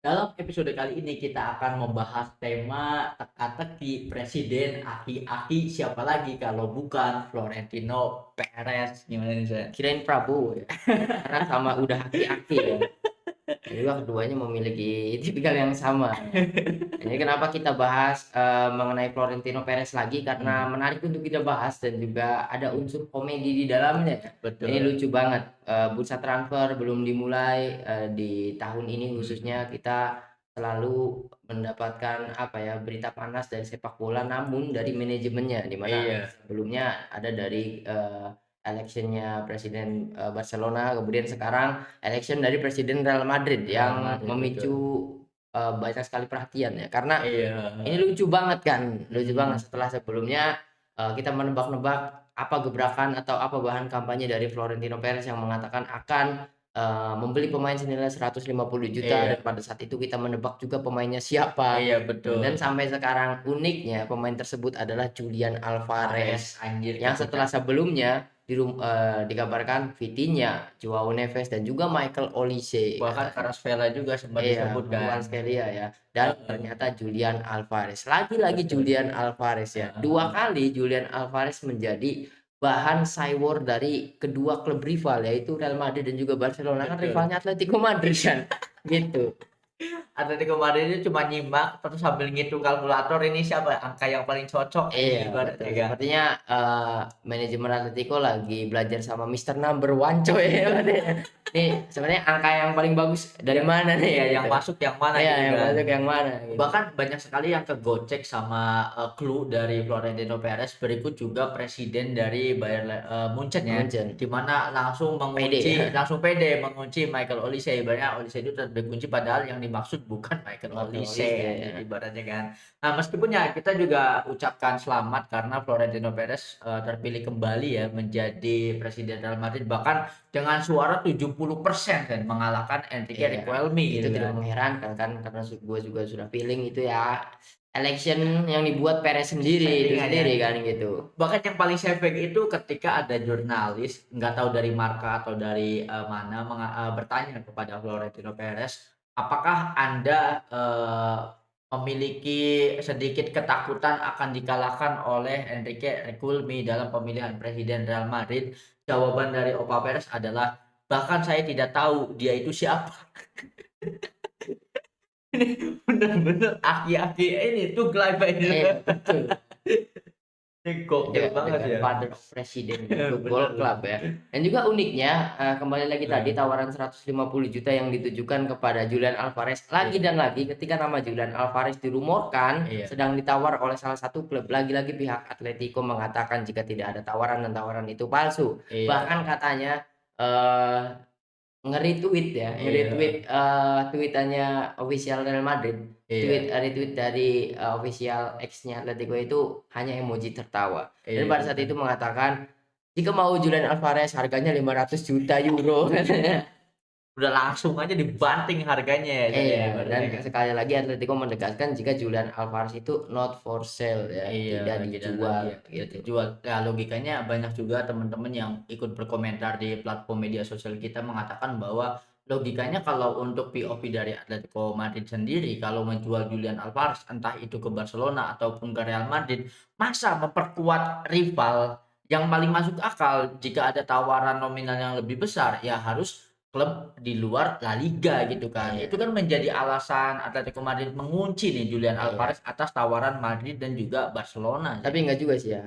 Dalam episode kali ini kita akan membahas tema teka-teki presiden aki-aki siapa lagi kalau bukan Florentino Perez. Gimana nih saya? Kirain Prabowo ya, karena sama udah aki-aki kan. Dan juga keduanya memiliki tipikal yang sama ya. Jadi kenapa kita bahas mengenai Florentino Perez lagi karena Hmm, menarik untuk kita bahas dan juga ada unsur komedi di dalamnya. Ini betul. lucu banget. Bursa transfer belum dimulai di tahun ini khususnya kita selalu mendapatkan apa ya berita panas dari sepak bola namun dari manajemennya di mana Iya, sebelumnya ada dari electionnya presiden Barcelona, kemudian sekarang election dari presiden Real Madrid Real yang Madrid memicu betul. banyak sekali perhatian ya karena ini Iya. lucu banget kan, lucu banget Hmm, setelah sebelumnya kita menebak-nebak apa gebrakan atau apa bahan kampanye dari Florentino Perez yang mengatakan akan membeli pemain senilai 150 juta dan iya, pada saat itu kita menebak juga pemainnya siapa. iya Nah, betul. dan sampai sekarang uniknya pemain tersebut adalah Julian Mahrez Alvarez anjir yang ketika setelah sebelumnya dikabarkan Vitinha, Joao Neves dan juga Michael Olise bahkan katanya. Kvaratskhelia juga sempat Iya, disebutkan. Kvaratskhelia ya. Dan Heeh, ternyata Julian Alvarez. Lagi-lagi betul. Julian Alvarez ya. Dua Heeh. kali Julian Alvarez menjadi bahan cywar dari kedua klub rival yaitu Real Madrid dan juga Barcelona kan Betul. rivalnya Atletico Madrid kan. Gitu. Atletico Madrid itu cuma nyimak terus sambil ngitung kalkulator ini siapa angka yang paling cocok Iya, ini betul. ibaratnya kan. Sepertinya manajemen Atletico lagi belajar sama Mister Number One coy. Nih, sebenarnya angka yang paling bagus dari Ya, mana nih ya yang gitu. masuk yang mana Iya, gitu yang kan. masuk yang mana gitu. Bahkan banyak sekali yang kegocek sama clue dari Florentino Perez berikut juga presiden dari Munchen ya, Munchen. di mana langsung PD mengunci ya. langsung pede mengunci Michael Olise ibaratnya Olise itu tetap dikunci padahal yang dimaksud bukan Michael Michael Olise Olise anjir ya. ibaratnya kan. Nah, meskipun ya kita juga ucapkan selamat karena Florentino Perez terpilih kembali ya menjadi presiden Real Madrid bahkan dengan suara 70% kan mengalahkan Enrique Iya, Riquelme itu gitu tidak kan. mengherankan kan karena gue juga sudah feeling itu ya election yang dibuat Perez sendiri itu Settingan ya. sendiri kan gitu. Bahkan yang paling efek itu ketika ada jurnalis, nggak tahu dari Marca atau dari, mana bertanya kepada Florentino Perez, "Apakah Anda, memiliki sedikit ketakutan akan dikalahkan oleh Enrique Riquelme dalam pemilihan presiden Real Madrid?" Jawaban dari Opa Perez adalah, "Bahkan saya tidak tahu dia itu siapa." Ini bener-bener aki-aki ini tugly Pak ini. Betul. Ini gokil The banget ya. Godfather of President Football Bener. Club ya. Dan juga uniknya kembali lagi tadi Heeh, tawaran 150 juta yang ditujukan kepada Julian Alvarez lagi iya dan lagi ketika nama Julian Alvarez dirumorkan iya sedang ditawar oleh salah satu klub lagi-lagi pihak Atletico mengatakan jika tidak ada tawaran dan tawaran itu palsu. iya Bahkan katanya eh, nge-retweet ya, nge-retweet, iya tweet-annya official Real Madrid, iya retweet dari, official X-nya Atletico itu hanya emoji tertawa. Dan pada iya saat kan. itu mengatakan, "Jika mau Julian Alvarez harganya 500 juta euro," katanya. Udah langsung aja dibanting harganya ya saya Iya, dan ibaratnya kan. sekali lagi Atletico menegaskan jika Julian Alvarez itu not for sale ya, Iya, tidak tidak dijual lagi ya, tidak gitu. dijual. Ya logikanya banyak juga teman-teman yang ikut berkomentar di platform media sosial kita mengatakan bahwa logikanya kalau untuk POV dari Atletico Madrid sendiri kalau menjual Julian Alvarez entah itu ke Barcelona ataupun ke Real Madrid, masa memperkuat rival yang paling masuk akal jika ada tawaran nominal yang lebih besar, ya harus klub di luar La Liga gitu kan. Itu Iya kan menjadi alasan Atletico Madrid mengunci nih Julian iya. Alvarez atas tawaran Madrid dan juga Barcelona Tapi sih. enggak juga sih ya,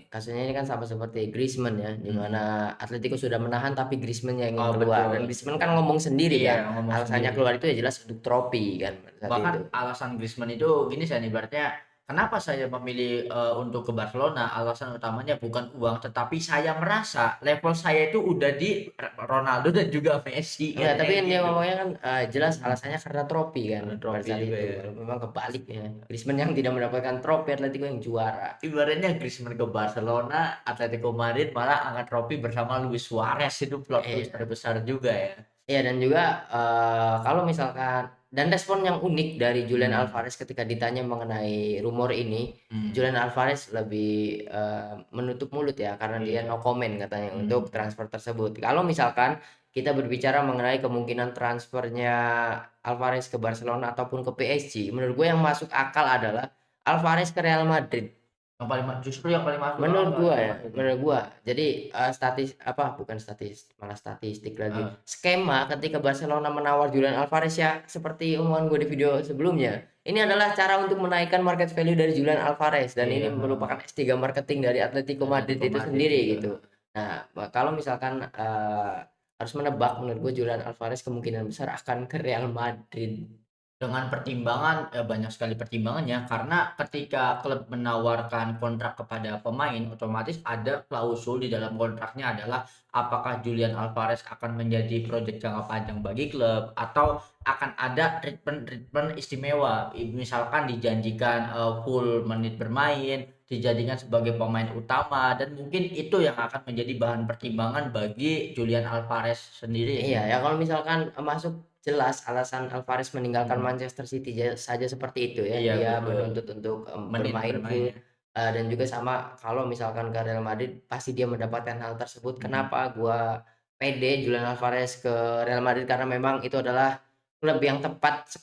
kasusnya ini kan sama seperti Griezmann ya, di mana Mhm. Atletico sudah menahan tapi Griezmann yang ingin Oh keluar dan betul. Griezmann kan ngomong sendiri Iya kan, ngomong alasannya sendiri. keluar itu ya jelas untuk trofi kan pada saat itu. Bahkan alasan Griezmann itu gini San, ibaratnya, kenapa saya memilih, untuk ke Barcelona, alasan utamanya bukan uang, tetapi saya merasa level saya itu udah di Ronaldo dan juga Messi, Enggak, katanya tapi kan dia gitu. ngomongnya kan, jelas Mhm. alasannya karena trofi kan pada Trofi saat juga itu, ya. kalau memang kebalik ya, Griezmann yang tidak mendapatkan trofi, Atletico yang juara. Ibaratnya Griezmann ke Barcelona, Atletico Madrid malah angkat trofi bersama Luis Suarez, itu plot twist Iya. terbesar juga ya. Iya dan juga, kalau misalkan dan respon yang unik dari Julian Mhm, Alvarez ketika ditanya mengenai rumor ini, mhm, Julian Alvarez lebih, menutup mulut ya karena dia iya, no comment katanya untuk mhm, transfer tersebut. Kalau misalkan kita berbicara mengenai kemungkinan transfernya Alvarez ke Barcelona ataupun ke PSG, menurut gue yang masuk akal adalah Alvarez ke Real Madrid. Justru yang paling masuk akal ke Real Madrid ya. Menurut gua. Jadi, bukan malah statistik lagi. Heeh. Skema ketika Barcelona menawar Julian Alvarez ya seperti omongan gue di video sebelumnya. Ini adalah cara untuk menaikkan market value dari Julian Alvarez dan Iya, ini merupakan S3 marketing dari Atletico Madrid Atletico itu Madrid sendiri juga. gitu. Nah, kalau misalkan, harus menebak menurut gue Julian Alvarez kemungkinan besar akan ke Real Madrid. Dengan pertimbangan, banyak sekali pertimbangannya, karena ketika klub menawarkan kontrak kepada pemain, otomatis ada klausul di dalam kontraknya adalah apakah Julian Alvarez akan menjadi proyek jangka panjang bagi klub atau akan ada treatment-treatment istimewa. Misalkan dijanjikan, full menit bermain, dijadikan sebagai pemain utama, dan mungkin itu yang akan menjadi bahan pertimbangan bagi Julian Alvarez sendiri Iya sih. ya, kalau misalkan, masuk jelas alasan Alvarez meninggalkan Mhm. Manchester City saja seperti itu ya, Iya dia betul, menuntut untuk, menit bermain bermain full, ya. dan juga sama kalau misalkan ke Real Madrid pasti dia mendapatkan hal tersebut. Mhm. Kenapa gua pede Julian Alvarez ke Real Madrid karena memang itu adalah klub yang tepat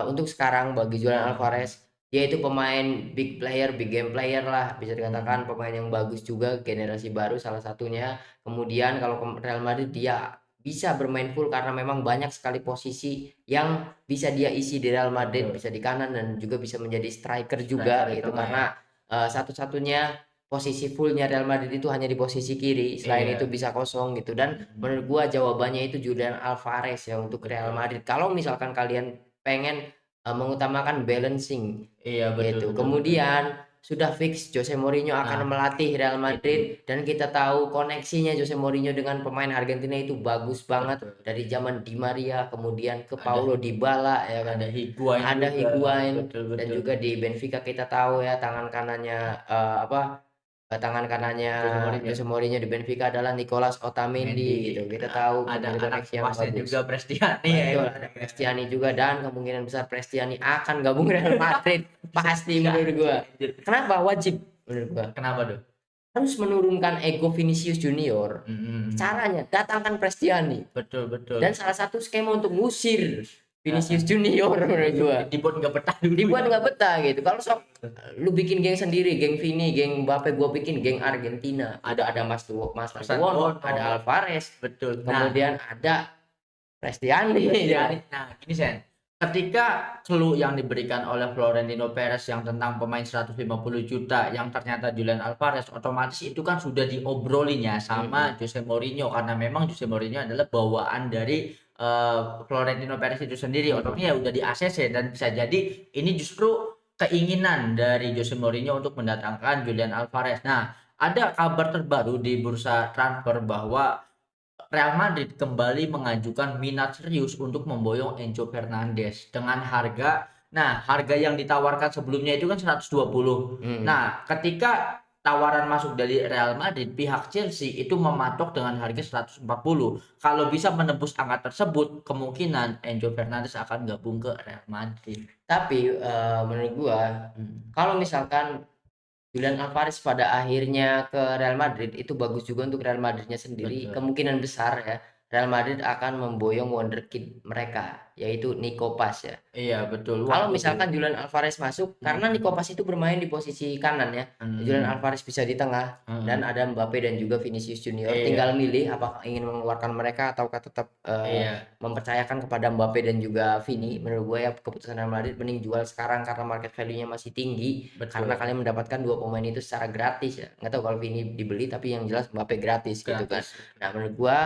untuk sekarang bagi Julian Heeh heeh. Alvarez. Dia itu pemain big player, big game player lah, bisa dikatakan Mhm. pemain yang bagus juga, generasi baru salah satunya. Kemudian kalau ke Real Madrid dia bisa bermain full karena memang banyak sekali posisi yang bisa dia isi di Real Madrid, Betul, bisa di kanan dan juga bisa menjadi striker striker juga di gitu tengah ya. karena, satu-satunya posisi fullnya Real Madrid itu hanya di posisi kiri, selain itu Iya, bisa kosong gitu dan menurut mhm, gua jawabannya itu Julian Alvarez ya untuk Real betul. Madrid. Kalau misalkan kalian pengen, mengutamakan balancing Iya, betul gitu. betul betul. Kemudian sudah fix Jose Mourinho akan Nah, melatih Real itu, Madrid dan kita tahu koneksinya Jose Mourinho dengan pemain Argentina itu bagus banget betul. dari zaman Di Maria kemudian ke Ada Paulo Dybala ya kan. ada Higuain Ada juga, Higuain betul dan betul. juga di Benfica kita tahu ya tangan kanannya, tangan kanannya Jose Mourinho, Jose Mourinho di Benfica adalah Nicolas Otamendi Mendy, gitu. Kita tahu ada punya anak koneksi yang emasnya bagus. juga Prestiani ya Betul, itu. ada Prestiani juga dan kemungkinan besar Prestiani akan gabung Real Madrid, Bisa pasti menurut jadi gua. anjir. Kenapa? Wajib menurut gua. Kenapa tuh? Harus menurunkan ego Vinicius Junior. Mhm mhm. Caranya datangkan Prestiani Betul betul. dan salah satu skema untuk ngusir Heeh. Vinicius Junior menurut gua. Dibuat nggak betah dulu Dibuat ya. nggak betah gitu. Kalau sok lu bikin geng sendiri, geng Vini, geng Mbappe, gua bikin geng Argentina. Udah Ada ada Mas Martuono, Santono, ada Alvarez, betul. Nah, kemudian ada Prestiani ya. Cristiani. Nah, gini Sen, ketika clue yang diberikan oleh Florentino Perez yang tentang pemain 150 juta yang ternyata Julian Alvarez, otomatis itu kan sudah diobrolinya sama Mhm, Jose Mourinho karena memang Jose Mourinho adalah bawaan dari, Florentino Perez itu sendiri. Otomatis ya mhm. udah di-ACC dan bisa jadi ini justru keinginan dari Jose Mourinho untuk mendatangkan Julian Alvarez. Nah, ada kabar terbaru di bursa transfer bahwa Real Madrid kembali mengajukan minat serius untuk memboyong Enzo Fernandes dengan harga yang ditawarkan sebelumnya itu kan 120. Nah, Mhm. ketika tawaran masuk dari Real Madrid, pihak Chelsea itu mematok dengan harga 140. Kalau bisa menembus angka tersebut, kemungkinan Enzo Fernandes akan gabung ke Real Madrid. Tapi, menurut gua, Mhm. kalau misalkan Julian Alvarez pada akhirnya ke Real Madrid, itu bagus juga untuk Real Madridnya sendiri. Betul. Kemungkinan besar ya, Real Madrid akan memboyong wonderkid mereka, yaitu Nico Paz ya. Iya, betul. Kalau Waduh tuh. misalkan Julian Alvarez masuk, karena Nico Mhm. Paz itu bermain di posisi kanan ya, Julian Mhm. Alvarez bisa di tengah, dan Heeh. ada Mbappe dan juga Vinicius Junior. Tinggal Iya, milih apakah ingin mengeluarkan mereka ataukah tetap iya, mempercayakan kepada Mbappe dan juga Vini. Menurut gue ya keputusan Real Madrid mending jual sekarang karena market value-nya masih tinggi. Karena betul. kalian mendapatkan dua pemain itu secara gratis ya. Nggak tahu kalau Vini dibeli tapi yang jelas Mbappe gratis gitu kan. Gratis, Nah menurut gua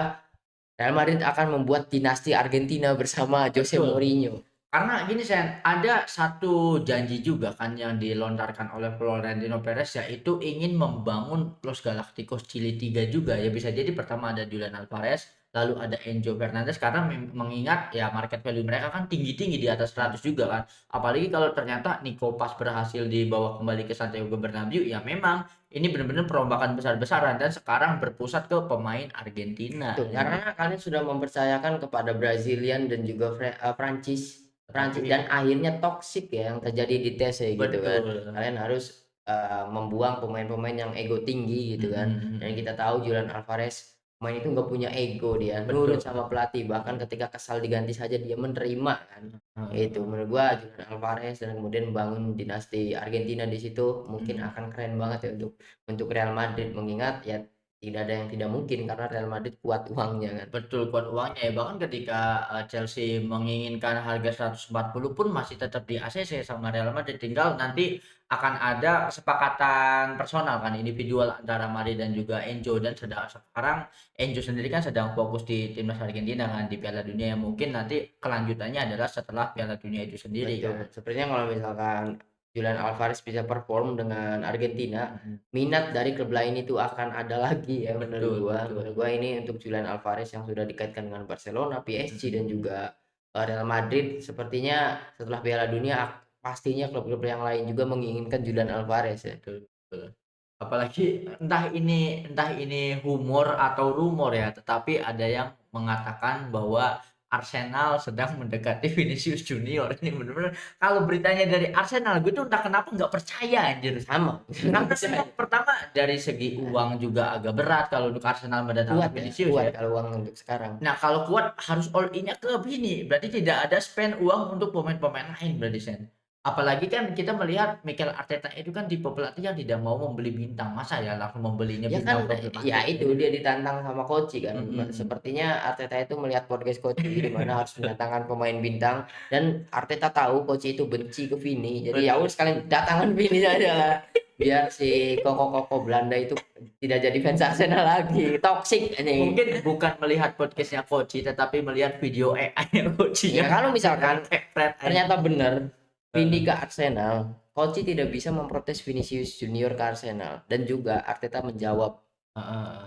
Real Madrid akan membuat dinasti Argentina bersama Jose betul. Mourinho. Karena gini Sen, ada satu janji juga kan yang dilontarkan oleh Florentino Perez yaitu ingin membangun Los Galacticos Chili 3 juga ya bisa jadi pertama ada Julian Alvarez, lalu ada Enzo Fernandez karena mengingat ya market value mereka kan tinggi-tinggi di atas 100 juga kan. Apalagi kalau ternyata Nico Paz berhasil dibawa kembali ke Santiago Bernabeu ya memang ini benar-benar perombakan besar-besaran dan sekarang berpusat ke pemain Argentina Betul, ya. karena kalian sudah mempercayakan kepada Brazilian dan juga Prancis Prancis dan Tapi akhirnya toksik ya yang terjadi di TC gitu kan. betul. Kalian harus, membuang pemain-pemain yang ego tinggi gitu Mhm kan. mhm Dan mhm. kita tahu Julian Alvarez pemain itu nggak punya ego, dia nurut Betul. sama pelatih, bahkan ketika kesal diganti saja dia menerima kan. Itu Heeh. menurut gua Julian Alvarez, dan kemudian bangun dinasti Argentina di situ mungkin Mhm. akan keren banget ya untuk Real Madrid, mengingat ya tidak ada yang tidak mungkin karena Real Madrid kuat uangnya kan. Betul, kuat uangnya ya, bahkan ketika, Chelsea menginginkan harga 140 pun masih tetap di-ACC sama Real Madrid, tinggal nanti akan ada kesepakatan personal kan, individual antara Madrid dan juga Enzo, dan sekarang Enzo sendiri kan sedang fokus di timnas Argentina kan, di Piala Dunia yang mungkin nanti kelanjutannya adalah setelah Piala Dunia itu sendiri kan. Betul, sepertinya kalau misalkan Julian Alvarez bisa perform dengan Argentina, Mhm. minat dari klub lain itu akan ada lagi ya menurut Betul gua. betul. Menurut gua ini untuk Julian Alvarez yang sudah dikaitkan dengan Barcelona, PSG dan Mhm. juga Real Madrid, sepertinya setelah Piala Dunia pastinya klub-klub yang lain juga menginginkan Julian Alvarez ya. Betul betul. Apalagi entah ini humor atau rumor ya, tetapi ada yang mengatakan bahwa Arsenal sedang mendekati Vinicius Junior. Ini bener-bener kalau beritanya dari Arsenal, gue tuh entah kenapa nggak percaya anjir. Sama. Karena kan yang pertama dari segi uang juga agak berat kalau untuk Arsenal mendatangkan Kuat ya, Vinicius kuat ya. kalau uang untuk sekarang. Nah, kalau kuat harus all in-nya ke Vini, berarti tidak ada spend uang untuk pemain-pemain lain berarti Sen. Apalagi kan kita melihat Mikel Arteta itu kan tipe pelatih yang tidak mau membeli bintang, masa ya langsung membelinya Ya kan, bintang ya problematik itu ya. dia ditantang sama Koci kan. Mhm. Sepertinya Arteta itu melihat podcast Koci di mana harus mendatangkan pemain bintang, dan Arteta tahu Koci itu benci ke Vini. Jadi ya Betul. udah sekalian datangkan Vini saja lah. Biar si koko-koko Belanda itu tidak jadi fans Arsenal lagi. Toxic ini. Mungkin bukan melihat podcastnya Koci, tetapi melihat video AI-nya Koci Ya yang kalau misalkan dengan kepret ternyata anjing. benar Vini Heeh. ke Arsenal, Koci tidak bisa memprotes Vinicius Junior ke Arsenal, dan juga Arteta menjawab, Heeh heeh.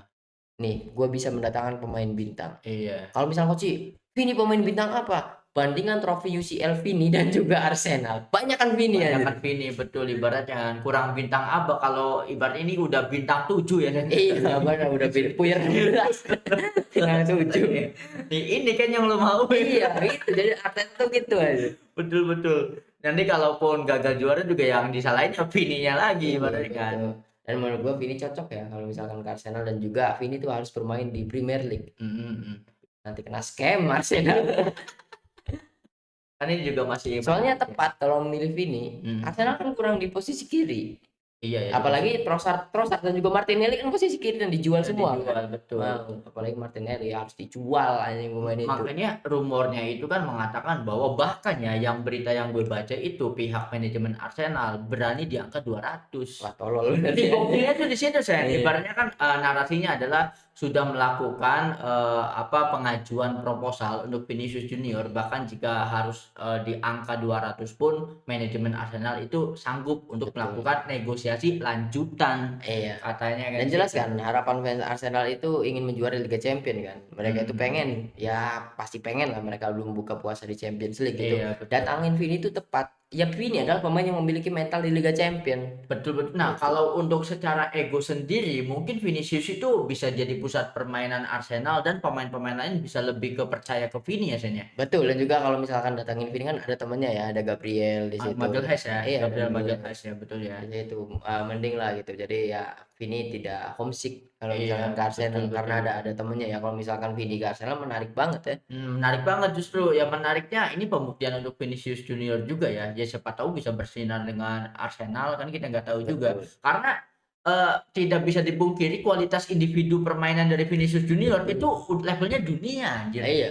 nih, gue bisa mendatangkan pemain bintang. Iya. Kalau misalnya Koci, Vini pemain bintang apa? Bandingkan trofi UCL Vini dan juga Arsenal. Banyakan Vini aja. Kebanyakan Vini, betul, ibaratnya kan, kurang bintang apa kalau ibarat ini udah bintang 7 ya kan. Iya, benar udah puyer 16. Tinggal 7. Nih ini kan yang lo mau. Iya, gitu. Jadi Arteta tuh gitu aja. Betul betul. Nanti kalaupun gagal juara juga yang disalahin ya Vininya lagi Iya, ibaratnya kan. betul. Dan menurut gua Vini cocok ya kalau misalkan ke Arsenal, dan juga Vini tuh harus bermain di Premier League. Mhm mhm. Nanti kena scam Arsenal. Kan ini juga masih Soalnya menarik ya. tepat kalau memilih Vini, Arsenal Mhm. kan kurang di posisi kiri. Iya ya di Apalagi posisi Trossard Trossard dan juga Martinelli kan posisi kiri dan dijual udah semua kan. dijual, betul. Wow, apalagi Martinelli harus dijual anjing pemain itu. Makanya rumornya itu kan mengatakan bahwa bahkan ya yang berita yang gue baca itu pihak manajemen Arsenal berani di angka 200. Wah, tolol berarti Jadi anjing. buktinya tuh di situ Sen, Iya, ibaratnya kan, narasinya adalah sudah melakukan, pengajuan proposal untuk Vinicius Junior, bahkan jika harus, di angka 200 pun manajemen Arsenal itu sanggup untuk betul. melakukan negosiasi lanjutan, Iya. katanya kan Dan jelas gitu. kan harapan fans Arsenal itu ingin menjuarai Liga Champions kan. Mereka itu Mhm. pengen, ya pasti pengen lah, mereka belum buka puasa di Champions League gitu. Iya betul. Datangin Vini itu tepat. Ya Vini adalah pemain yang memiliki mental di Liga Champions. Betul betul. Nah, Itu. kalau untuk secara ego sendiri, mungkin Vinicius itu bisa jadi pusat permainan Arsenal dan pemain-pemain lain bisa lebih percaya ke Vini ya, Sen, ya? Betul, dan juga kalau misalkan datangin Vini kan ada temennya ya, ada Gabriel di situ. Magalhaes ya, Iya, ada Gabriel Magalhaes. Magalhaes ya, betul ya. Jadi itu mending lah gitu. Jadi ya Vini tidak homesick kalau Iya, misalkan ke betul Arsenal karena betul. ada temennya ya. Kalau misalkan Vini ke Arsenal menarik banget ya. Menarik banget justru. Yang menariknya ini pembuktian untuk Vinicius Junior juga ya. Ya siapa tahu bisa bersinar dengan Arsenal kan kita nggak tahu juga. Betul. Karena tidak bisa dipungkiri kualitas individu permainan dari Vinicius Junior itu levelnya dunia anjir. Iya,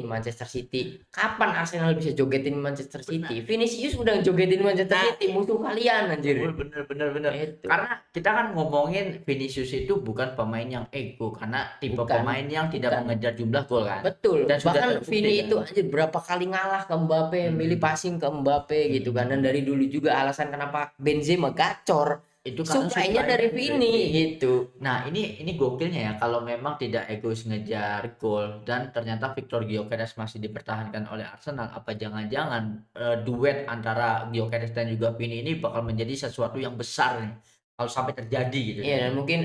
Manchester City. Kapan Arsenal bisa jogetin Manchester City? Vinicius udah jogetin Manchester Nah, City, musuh kalian anjir. bener bener bener. Itu. Karena kita kan ngomongin Vinicius itu bukan pemain yang ego, karena tipe Bukan, pemain yang tidak bukan. mengejar jumlah gol kan. Betul. Dan sudah Bahkan terbukti Vini kan. itu anjir berapa kali ngalah ke Mbappe, milih Mhm, passing ke Mbappe gitu kan. Dan mhm. dari dulu juga alasan kenapa Benzema gacor, Itu karena suplainya supply-nya dari dari Vini Vini. gitu. Nah, ini gokilnya ya kalau memang tidak egois ngejar gol dan ternyata Victor Gyökeres masih dipertahankan oleh Arsenal, apa jangan-jangan, duet antara Gyökeres dan juga Vini ini bakal menjadi sesuatu yang besar nih, kalau sampai terjadi gitu Iya, kan. dan mungkin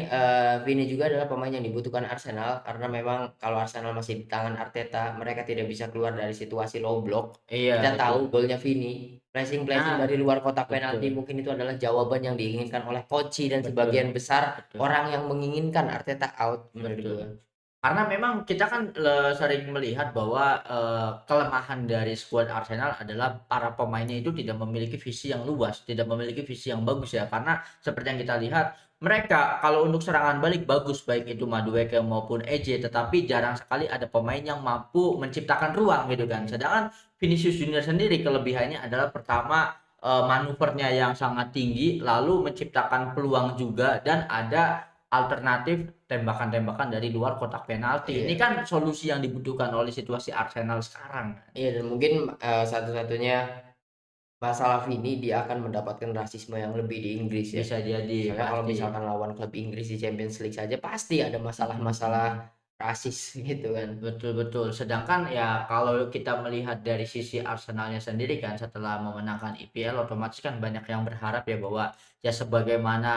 Vini juga adalah pemain yang dibutuhkan Arsenal, karena memang kalau Arsenal masih di tangan Arteta, mereka tidak bisa keluar dari situasi low block. Iya, Kita tahu betul. golnya Vini, pressing-pressing Nah, dari luar kotak penalti, betul mungkin itu adalah jawaban yang diinginkan oleh Koci dan betul sebagian besar betul orang yang menginginkan Arteta out menurut gue. betul. Karena memang kita kan, sering melihat bahwa, kelemahan dari skuad Arsenal adalah para pemainnya itu tidak memiliki visi yang luas, tidak memiliki visi yang bagus ya. Karena seperti yang kita lihat, mereka kalau untuk serangan balik bagus, baik itu Madueke maupun Eze, tetapi jarang sekali ada pemain yang mampu menciptakan ruang gitu kan. Sedangkan Vinicius Junior sendiri kelebihannya adalah pertama, manuvernya yang sangat tinggi, lalu menciptakan peluang juga dan ada alternatif tembakan-tembakan dari luar kotak penalti. Ini Iya. kan solusi yang dibutuhkan oleh situasi Arsenal sekarang. Iya, dan mungkin, satu-satunya masalah Vini, dia akan mendapatkan rasisme yang lebih di Inggris ya. Bisa jadi, Soalnya kalau pasti. misalkan lawan klub Inggris di Champions League saja pasti ada Mhm mhm. masalah-masalah rasis gitu kan. Betul betul. Sedangkan ya kalau kita melihat dari sisi Arsenalnya sendiri kan setelah memenangkan IPL otomatis kan banyak yang berharap ya bahwa ya sebagaimana,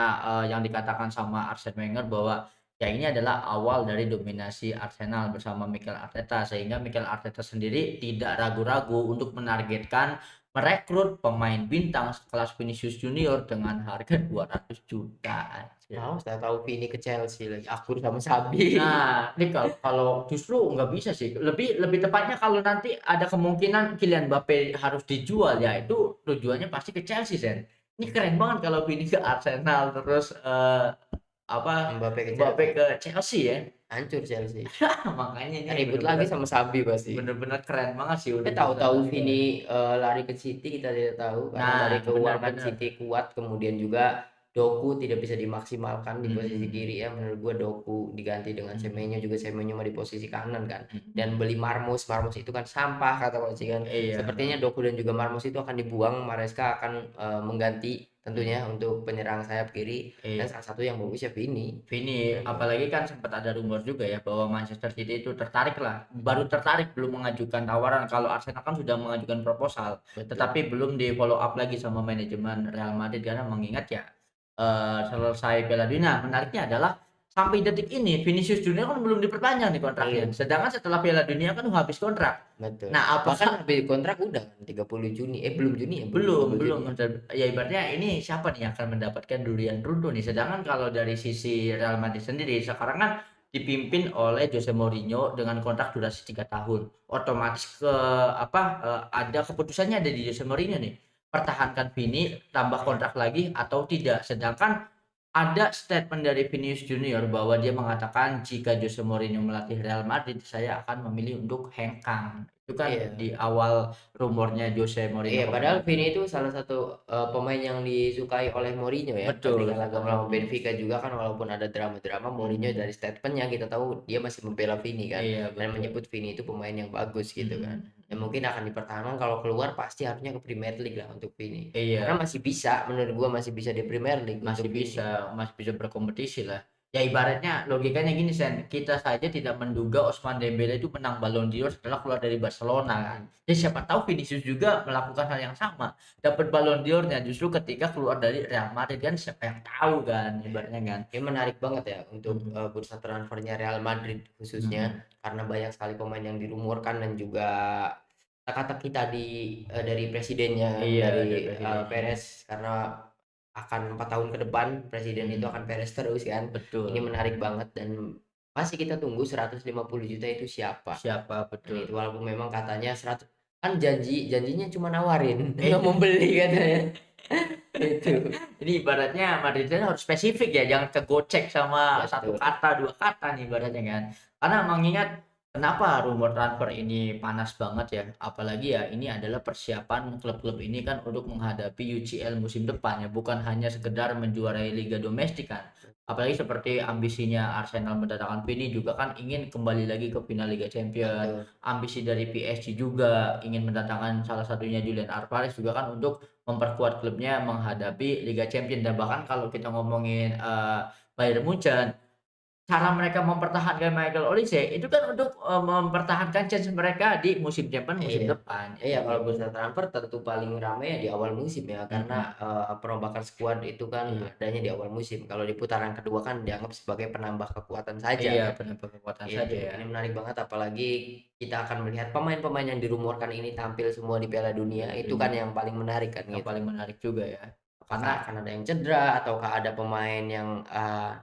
yang dikatakan sama Arsene Wenger bahwa ya ini adalah awal dari dominasi Arsenal bersama Mikel Arteta. Sehingga Mikel Arteta sendiri tidak ragu-ragu untuk menargetkan merekrut pemain bintang sekelas Vinicius Junior dengan harga 200 juta, anjir. Mau saya tahu Vini ke Chelsea lagi, akur sama Sabi. Nah, ini kalau kalau justru nggak bisa sih, lebih lebih tepatnya kalau nanti ada kemungkinan Kylian Mbappe harus dijual, ya itu tujuannya pasti ke Chelsea, Sen. Ini keren banget kalau Vini ke Arsenal, terus, apa, Mbappe ke Mbappe Chelsea, ke Chelsea ya. hancur Chelsea. Makanya ini Ribut lagi bener-bener sama Sabi pasti. bener-bener keren banget sih untuk Tahu-tahu dipertahankan ya. Vini, lari ke City kita tidak tahu karena dari Nah, bener keuangan bener. City kuat, kemudian juga Doku tidak bisa dimaksimalkan di posisi Mhm, kiri ya, menurut gua Doku diganti dengan mhm, Semenyo, juga Semenyo mah di posisi kanan kan, dan mhm. beli Marmus, Marmus itu kan sampah kata Koci kan. Iya, Sepertinya heeh. Doku dan juga Marmus itu akan dibuang, Maresca akan, mengganti tentunya Mhm, untuk penyerang sayap kiri, dan iya. salah satu yang bagus ya Vini, Vini, menurut gua. apalagi kan sempat ada rumor juga ya bahwa Manchester City itu tertarik lah, baru tertarik belum mengajukan tawaran. Kalau Arsenal kan sudah mengajukan proposal, Betul. tetapi belum di follow up lagi sama manajemen Real Madrid karena mengingat ya selesai Piala Dunia. Menariknya adalah sampai detik ini Vinicius Junior kan belum diperpanjang nih kontraknya. Belum. Sedangkan setelah Piala Dunia kan udah habis kontrak. Betul. Nah, Bahkan apakah habis kontrak udah kan 30 Juni. Belum Juni ya? Belum belum 30 belum, Juni ya? ya ibaratnya ini siapa nih yang akan mendapatkan durian runtuh nih. Sedangkan kalau dari sisi Real Madrid sendiri sekarang kan dipimpin oleh Jose Mourinho dengan kontrak durasi 3 tahun. Otomatis ada keputusannya ada di Jose Mourinho nih. Pertahankan Vini, tambah kontrak lagi atau tidak. Sedangkan ada statement dari Vinicius Junior bahwa dia mengatakan, "Jika Jose Mourinho melatih Real Madrid, saya akan memilih untuk hengkang." Itu kan Iya. di awal rumornya Jose Mourinho Iya, ke padahal Madrid. Vini itu salah satu, pemain yang disukai oleh Mourinho ya, Betul, ketika laga sangat melawan mhm, Benfica juga kan walaupun ada drama-drama, Mourinho mhm. dari statement-nya kita tahu dia masih membela Vini kan, Iya, dan betul. menyebut Vini itu pemain yang bagus gitu kan. Mhm Dan mhm. mungkin akan dipertahankan kalau keluar pasti harusnya ke Premier League lah untuk Vini. Karena Iya. masih bisa, menurut gua masih bisa di Premier League untuk Vini. Masih bisa berkompetisi lah. Ya ibaratnya logikanya gini Sen, kita saja tidak menduga Ousmane Dembele itu menang Ballon d'Or setelah keluar dari Barcelona kan. Ya siapa tahu Vinicius juga melakukan hal yang sama, dapat Ballon d'Or-nya justru ketika keluar dari Real Madrid kan siapa yang tahu kan Iya. ibaratnya kan. Ini menarik banget ya untuk, Mhm, bursa transfernya Real Madrid khususnya, mhm. karena banyak sekali pemain yang dirumorkan dan juga teka-teki tadi, dari presidennya, Iya, dari, ada presidennya. Perez, karena akan 4 tahun ke depan presiden itu akan Mhm, Perez terus kan. Ini betul. menarik banget dan masih kita tunggu 150 juta itu siapa. Siapa Dan betul. itu walaupun memang katanya kan janjinya cuma nawarin, nggak Eh mau beli katanya. Itu, Ini ibaratnya Madrid harus spesifik ya, jangan kegocek sama satu betul. kata, 2 kata nih ibaratnya kan. Karena mengingat kenapa rumor transfer ini panas banget ya, apalagi ya ini adalah persiapan klub-klub ini kan untuk menghadapi UCL musim depan ya, bukan hanya sekedar menjuarai liga domestik kan. Apalagi seperti ambisinya Arsenal mendatangkan Vini juga kan ingin kembali lagi ke final Liga Champions. Betul. Ambisi dari PSG juga ingin mendatangkan salah satunya Julian Alvarez juga kan untuk memperkuat klubnya menghadapi Liga Champions dan bahkan kalau kita ngomongin, Bayern Munchen, cara mereka mempertahankan Michael Olise itu kan untuk, mempertahankan chance mereka di musim Champions musim Iya. depan, Iya, kayak kalau gitu. bursa transfer tentu paling ramai ya di awal musim ya, karena, Mhm, perombakan skuad itu kan iya adanya di awal musim. Kalau di putaran kedua kan dianggap sebagai penambah kekuatan saja iya, kan. penambah kekuatan Itu, saja ya. ini menarik banget apalagi kita akan melihat pemain-pemain yang dirumorkan ini tampil semua di Piala Dunia, Piala itu kan Dunia, yang paling menarik kan yang gitu. paling menarik juga ya. Karena akan ada yang cedera ataukah ada pemain yang,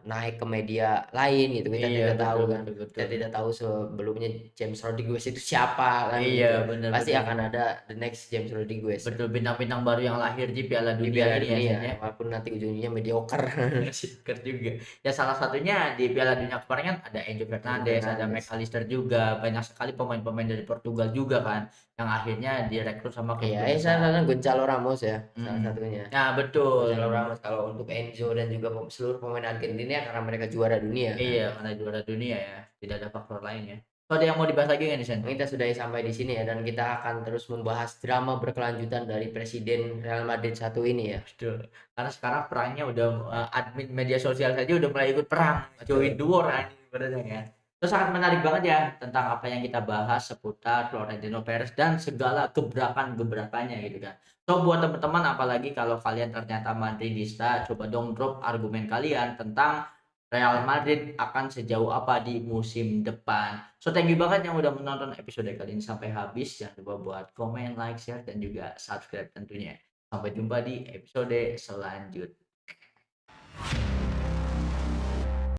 naik ke media lain gitu, kita iya, tidak betul tahu kan. betul Kita betul. tidak tahu sebelumnya James Rodriguez itu siapa kan Iya, gitu. bener Pasti bener akan bener. ada the next James Rodriguez Betul, bintang-bintang baru yang lahir di Piala di Dunia Piala ini ya, Dunia, Sen, ya. walaupun nanti ujung-ujungnya mediocre. Siker juga. Ya salah satunya di Piala Dunia kemarin kan ada Enzo Enzo Fernandez, ada Fernandes. McAllister juga, banyak sekali pemain-pemain dari Portugal juga kan, yang akhirnya direkrut sama Iya, klub-klub salah besar. satunya Gonzalo Ramos ya, salah Mhm. satunya. Nah Gonzalo betul. Ramos kalau untuk Enzo dan juga seluruh pemain Argentina karena mereka juara dunia kan. Iya, karena juara dunia ya, tidak ada faktor lain ya. So, ada yang mau dibahas lagi nggak nih, Sen? Kita sudahi sampai di sini ya dan kita akan terus membahas drama berkelanjutan dari Presiden Real Madrid satu ini ya. Betul. Karena sekarang perangnya udah, admin media sosial saja udah mulai ikut perang, join Betul. the war anjing ibaratnya kan. Terus sangat menarik banget ya tentang apa yang kita bahas seputar Florentino Perez dan segala gebrakan-gebrakannya gitu kan. So buat teman-teman apalagi kalau kalian ternyata Madridista, coba dong drop argumen kalian tentang Real Madrid akan sejauh apa di musim depan. So thank you banget yang udah menonton episode kali ini sampai habis. Jangan lupa buat komen, like, share, dan juga subscribe tentunya. Sampai jumpa di episode selanjutnya.